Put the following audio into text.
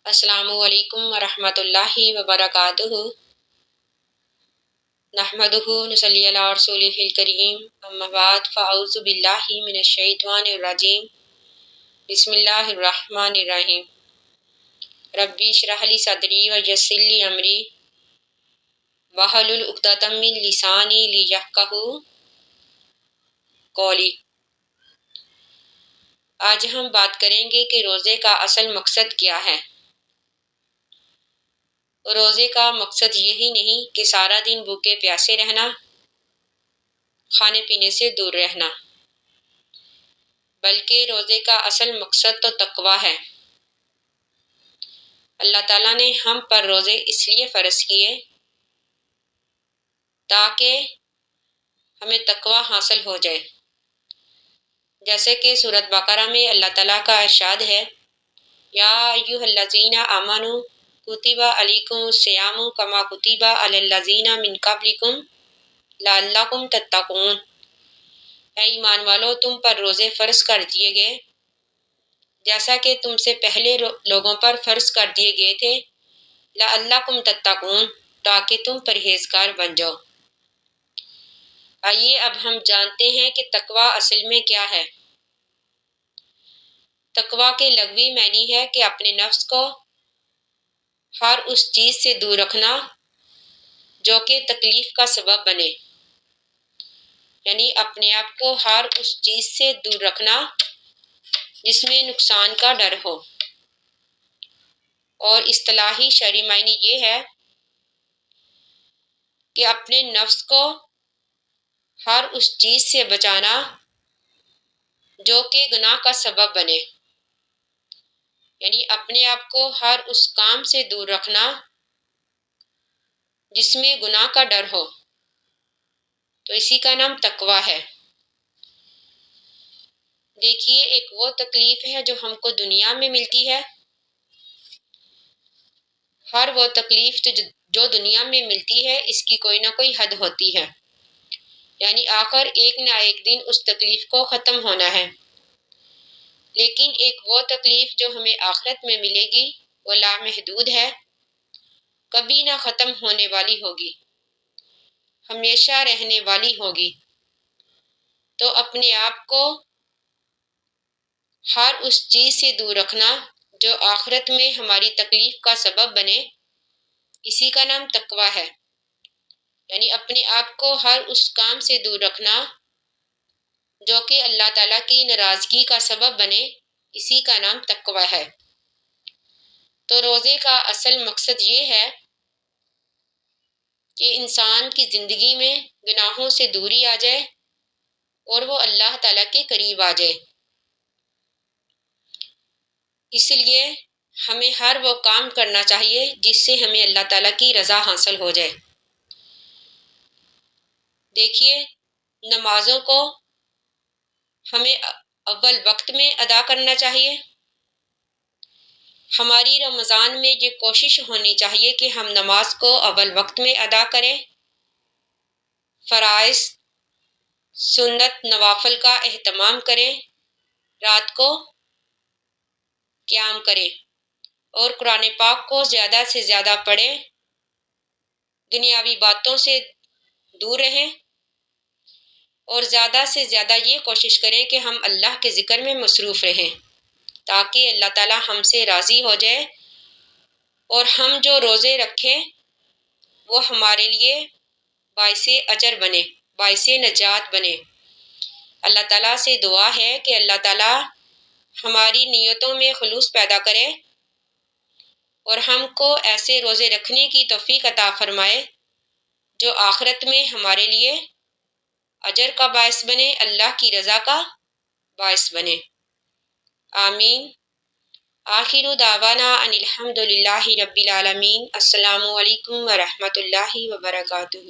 السلام علیکم ورحمۃ اللہ وبرکاتہ۔ نحمدہ نصلی علی رسولہ الکریم، اما بعد فاعوذ باللہ من الشیطان الرجیم، بسم اللہ الرحمن الرحیم۔ ربی اشرح لی صدری ویسر لی امری واحلل عقدۃ من لسانی لیفقہوا قولی۔ آج ہم بات کریں گے کہ روزے کا اصل مقصد کیا ہے۔ روزے کا مقصد یہی نہیں کہ سارا دن بھوکے پیاسے رہنا، کھانے پینے سے دور رہنا، بلکہ روزے کا اصل مقصد تو تقویٰ ہے۔ اللہ تعالیٰ نے ہم پر روزے اس لیے فرض کیے تاکہ ہمیں تقویٰ حاصل ہو جائے۔ جیسے کہ سورۃ بقرہ میں اللہ تعالیٰ کا ارشاد ہے، یا ایھا الذین آمنوا کتب علیکم الصیام کما کتب علی الذین من قبلکم لعلکم تتقون۔ اے ایمان والو، تم پر روزے فرض کر دیے گئے جیسا کہ تم سے پہلے لوگوں پر فرض کر دیے گئے تھے، لعلکم تتقون، تاکہ تم پرہیزگار بن جاؤ۔ آئیے اب ہم جانتے ہیں کہ تقویٰ اصل میں کیا ہے۔ تقویٰ کے لغوی معنی ہے کہ اپنے نفس کو ہر اس چیز سے دور رکھنا جو کہ تکلیف کا سبب بنے، یعنی اپنے آپ کو ہر اس چیز سے دور رکھنا جس میں نقصان کا ڈر ہو۔ اور اصطلاحی شرعی معنی یہ ہے کہ اپنے نفس کو ہر اس چیز سے بچانا جو کہ گناہ کا سبب بنے، یعنی اپنے آپ کو ہر اس کام سے دور رکھنا جس میں گناہ کا ڈر ہو، تو اسی کا نام تقویٰ ہے۔ دیکھیے، ایک وہ تکلیف ہے جو ہم کو دنیا میں ملتی ہے، ہر وہ تکلیف جو دنیا میں ملتی ہے اس کی کوئی نہ کوئی حد ہوتی ہے، یعنی آخر ایک نہ ایک دن اس تکلیف کو ختم ہونا ہے۔ لیکن ایک وہ تکلیف جو ہمیں آخرت میں ملے گی وہ لامحدود ہے، کبھی نہ ختم ہونے والی ہوگی، ہمیشہ رہنے والی ہوگی۔ تو اپنے آپ کو ہر اس چیز سے دور رکھنا جو آخرت میں ہماری تکلیف کا سبب بنے، اسی کا نام تقویٰ ہے۔ یعنی اپنے آپ کو ہر اس کام سے دور رکھنا جو کہ اللہ تعالیٰ کی ناراضگی کا سبب بنے، اسی کا نام تقویٰ ہے۔ تو روزے کا اصل مقصد یہ ہے کہ انسان کی زندگی میں گناہوں سے دوری آ جائے اور وہ اللہ تعالیٰ کے قریب آ جائے۔ اس لیے ہمیں ہر وہ کام کرنا چاہیے جس سے ہمیں اللہ تعالیٰ کی رضا حاصل ہو جائے۔ دیکھیے، نمازوں کو ہمیں اول وقت میں ادا کرنا چاہیے۔ ہماری رمضان میں یہ کوشش ہونی چاہیے کہ ہم نماز کو اول وقت میں ادا کریں، فرائض سنت نوافل کا اہتمام کریں، رات کو قیام کریں اور قرآن پاک کو زیادہ سے زیادہ پڑھیں، دنیاوی باتوں سے دور رہیں اور زیادہ سے زیادہ یہ کوشش کریں کہ ہم اللہ کے ذکر میں مصروف رہیں تاکہ اللہ تعالیٰ ہم سے راضی ہو جائے اور ہم جو روزے رکھیں وہ ہمارے لیے باعث اجر بنے، باعث نجات بنے۔ اللہ تعالیٰ سے دعا ہے کہ اللہ تعالیٰ ہماری نیتوں میں خلوص پیدا کرے اور ہم کو ایسے روزے رکھنے کی توفیق عطا فرمائے جو آخرت میں ہمارے لیے اجر کا باعث بنے، اللہ کی رضا کا باعث بنے۔ آمین۔ آخر دعوانا ان الحمد للہ رب العالمین۔ السلام علیکم ورحمۃ اللہ وبرکاتہ۔